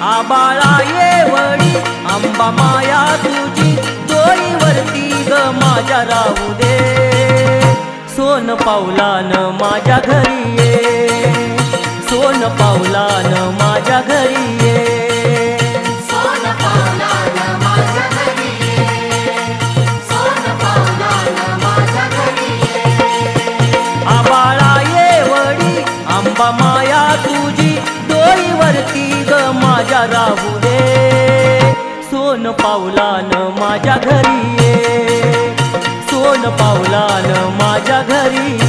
आबाळा येवडी आंबा माया तुझी डोईवरती ग माझ्या राहू दे सोन पावलान माझ्या घरी ये सोन पावलान माझ्या घरी ये सोन पावलान माझ्या घरी ये सोन पावलान माझ्या घरी ये आबाळा येवडी आंबा माया तुझी डोईवरती ग माझ्या राहू दे सोन पावलान माझ्या घरी ये सोन पावलान माझ्या घरी